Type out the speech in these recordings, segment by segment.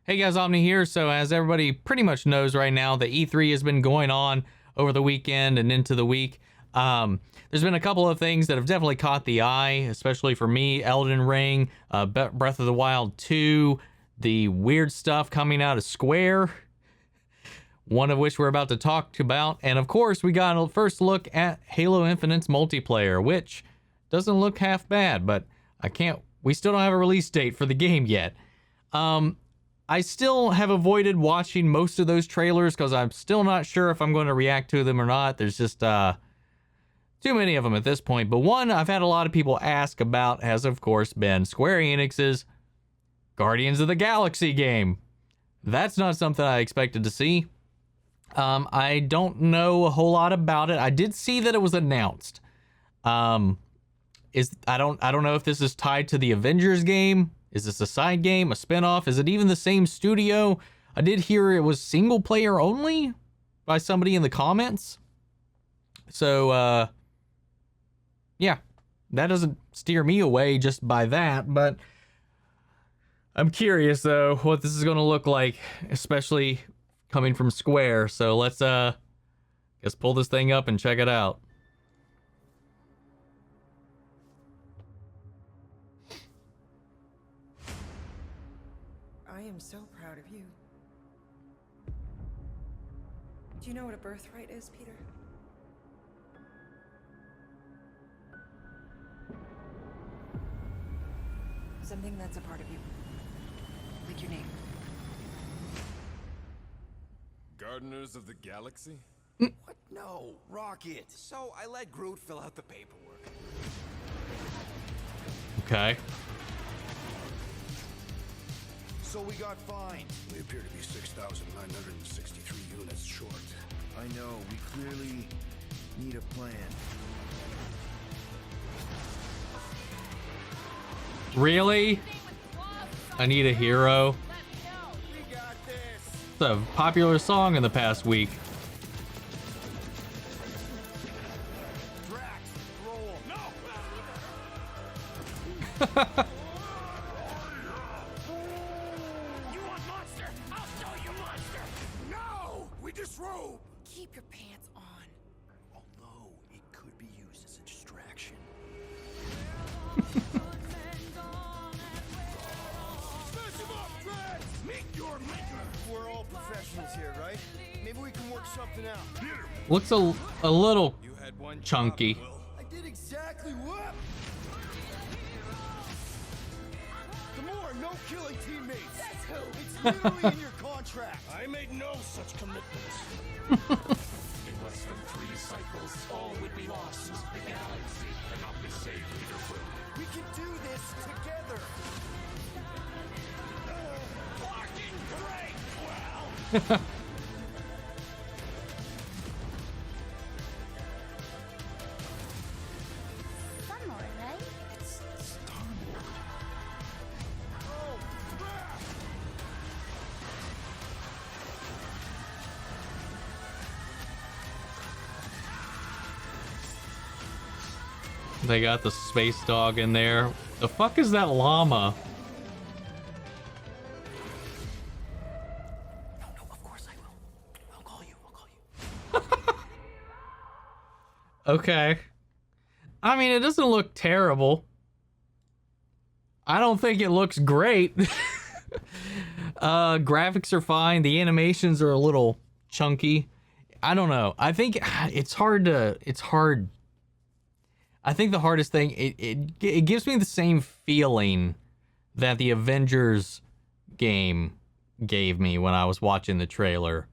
Hey guys, Omni here. So as everybody pretty much knows right now, the E3 has been going on over the weekend and into the week. There's been a couple of things that have definitely caught the eye, especially for me. Elden Ring, Breath of the Wild 2, the weird stuff coming out of Square, one of which we're about to talk about. And of course, we got a first look at Halo Infinite's multiplayer, which doesn't look half bad, but we still don't have a release date for the game yet. I still have avoided watching most of those trailers because I'm still not sure if I'm going to react to them or not. There's just too many of them at this point. But one I've had a lot of people ask about has, of course, been Square Enix's Guardians of the Galaxy game. That's not something I expected to see. I don't know a whole lot about it. I did see that it was announced. I don't know if this is tied to the Avengers game. Is this a side game, a spinoff? Is it even the same studio? I did hear it was single player only by somebody in the comments. So, yeah, that doesn't steer me away just by that, but I'm curious though what this is going to look like, especially coming from Square. So let's, guess pull this thing up and check it out. I am so proud of you. Do you know what a birthright is, Peter? Something that's a part of you. Like your name. Gardeners of the Galaxy? What? No, Rocket. So I let Groot fill out the paperwork. Okay. So we got fined. We appear to be 6,963 units short. I know, we clearly need a plan. Really? I need a hero. We got this. It's a popular song in the past week. Drax, roll. No! You want monster? I'll show you monster! No! We disrobe! Keep your pants on. Although it could be used as a distraction. Smash him up, Drax! Meet your maker! We're all professionals here, right? Maybe we can work something out. Looks a little You had one chunky. job, Will. I did exactly what? Gamora, no killing teammates. That's who. It's literally in your contract. I made no such commitments. In less than 3 cycles, all would be lost. The galaxy cannot be saved, Peter Quill. We can do this together. Fucking great, Quill. Star-Lord, right? It's Star-Lord. Oh, crap. They got the space dog in there. The fuck is that llama? No, of course I will. I'll call you. Okay. I mean, it doesn't look terrible. I don't think it looks great. Graphics are fine. The animations are a little chunky. I don't know. I think it's hard. I think the hardest thing, it gives me the same feeling that the Avengers game gave me when I was watching the trailer.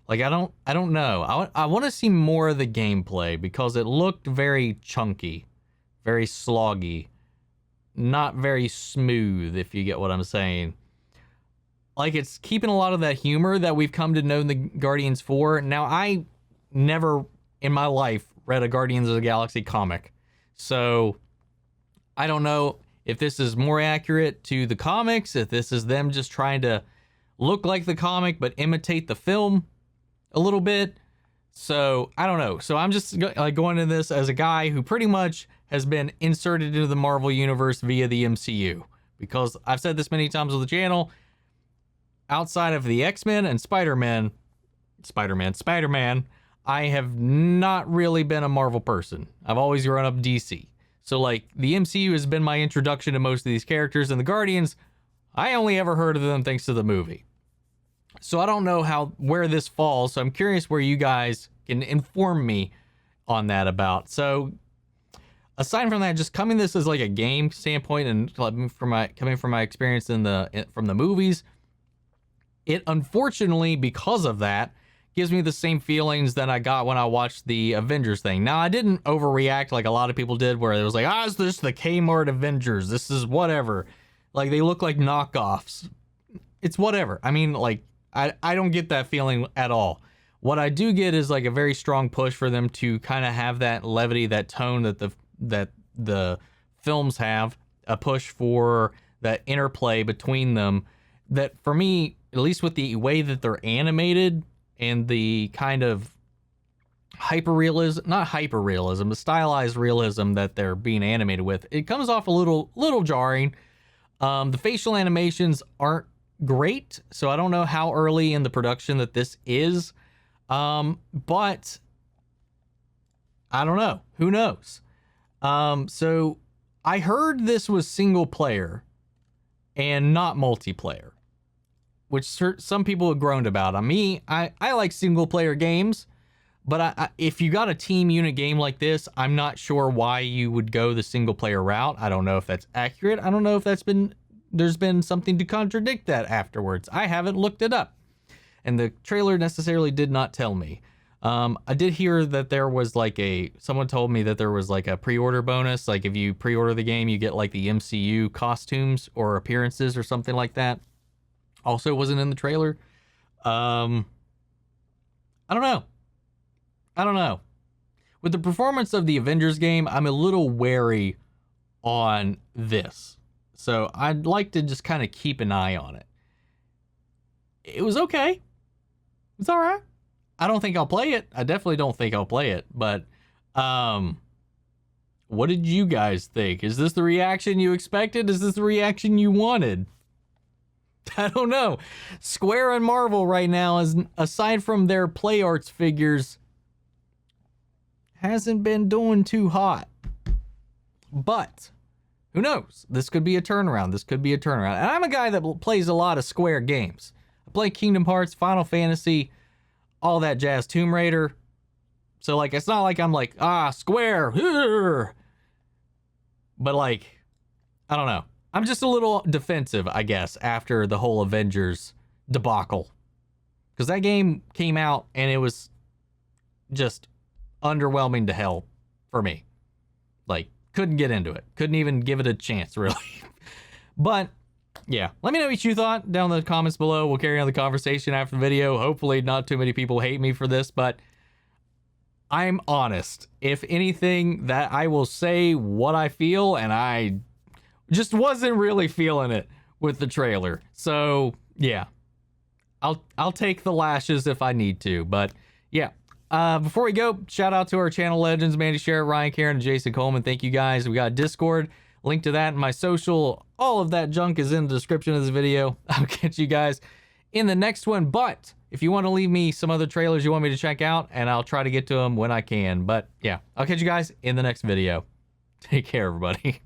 Like, I don't know. I want to see more of the gameplay because it looked very chunky, very sloggy, not very smooth, if you get what I'm saying. Like, it's keeping a lot of that humor that we've come to know the Guardians for. Now, I never in my life read a Guardians of the Galaxy comic. So, I don't know if this is more accurate to the comics, if this is them just trying to look like the comic but imitate the film a little bit. So, I don't know. So, I'm just like going into this as a guy who pretty much has been inserted into the Marvel Universe via the MCU. Because I've said this many times on the channel, outside of the X-Men and Spider-Man, I have not really been a Marvel person. I've always grown up DC. So like the MCU has been my introduction to most of these characters, and the Guardians, I only ever heard of them thanks to the movie. So I don't know where this falls. So I'm curious where you guys can inform me on that about. So aside from that, just coming this as like a game standpoint and coming from my experience from the movies, it unfortunately, because of that, gives me the same feelings that I got when I watched the Avengers thing. Now, I didn't overreact like a lot of people did, where it was like, it's just the Kmart Avengers. This is whatever. Like, they look like knockoffs. It's whatever. I mean, like, I don't get that feeling at all. What I do get is like a very strong push for them to kind of have that levity, that tone that the films have, a push for that interplay between them. That for me, at least with the way that they're animated and the kind of not hyper-realism, the stylized realism that they're being animated with, it comes off a little jarring. The facial animations aren't great, so I don't know how early in the production that this is. But I don't know. Who knows? So I heard this was single player and not multiplayer, which some people have groaned about. On me, I like single player games, but if you got a team unit game like this, I'm not sure why you would go the single player route. I don't know if that's accurate. I don't know if there's been something to contradict that afterwards. I haven't looked it up, and the trailer necessarily did not tell me. I did hear that there was someone told me that there was like a pre-order bonus. Like if you pre-order the game, you get like the MCU costumes or appearances or something like that. Also wasn't in the trailer. I don't know. With the performance of the Avengers game, I'm a little wary on this. So I'd like to just kind of keep an eye on it. It was okay. It's all right. I don't think I'll play it. I definitely don't think I'll play it. But what did you guys think? Is this the reaction you expected? Is this the reaction you wanted? I don't know. Square and Marvel right now, is aside from their Play Arts figures, hasn't been doing too hot. But who knows? This could be a turnaround. And I'm a guy that plays a lot of Square games. I play Kingdom Hearts, Final Fantasy, all that jazz, Tomb Raider. So like, it's not like I'm like, Square. But like, I don't know. I'm just a little defensive, I guess, after the whole Avengers debacle. Because that game came out and it was just underwhelming to hell for me. Like, couldn't get into it. Couldn't even give it a chance, really. But, yeah. Let me know what you thought down in the comments below. We'll carry on the conversation after the video. Hopefully not too many people hate me for this, but I'm honest. If anything, that I will say what I feel, and I just wasn't really feeling it with the trailer. So, yeah. I'll take the lashes if I need to, but yeah. Before we go, shout out to our channel legends, Mandy Sherritt, Ryan Karen, and Jason Coleman. Thank you guys. We got Discord, link to that in my social. All of that junk is in the description of this video. I'll catch you guys in the next one. But if you want to leave me some other trailers you want me to check out, and I'll try to get to them when I can. But yeah, I'll catch you guys in the next video. Take care, everybody.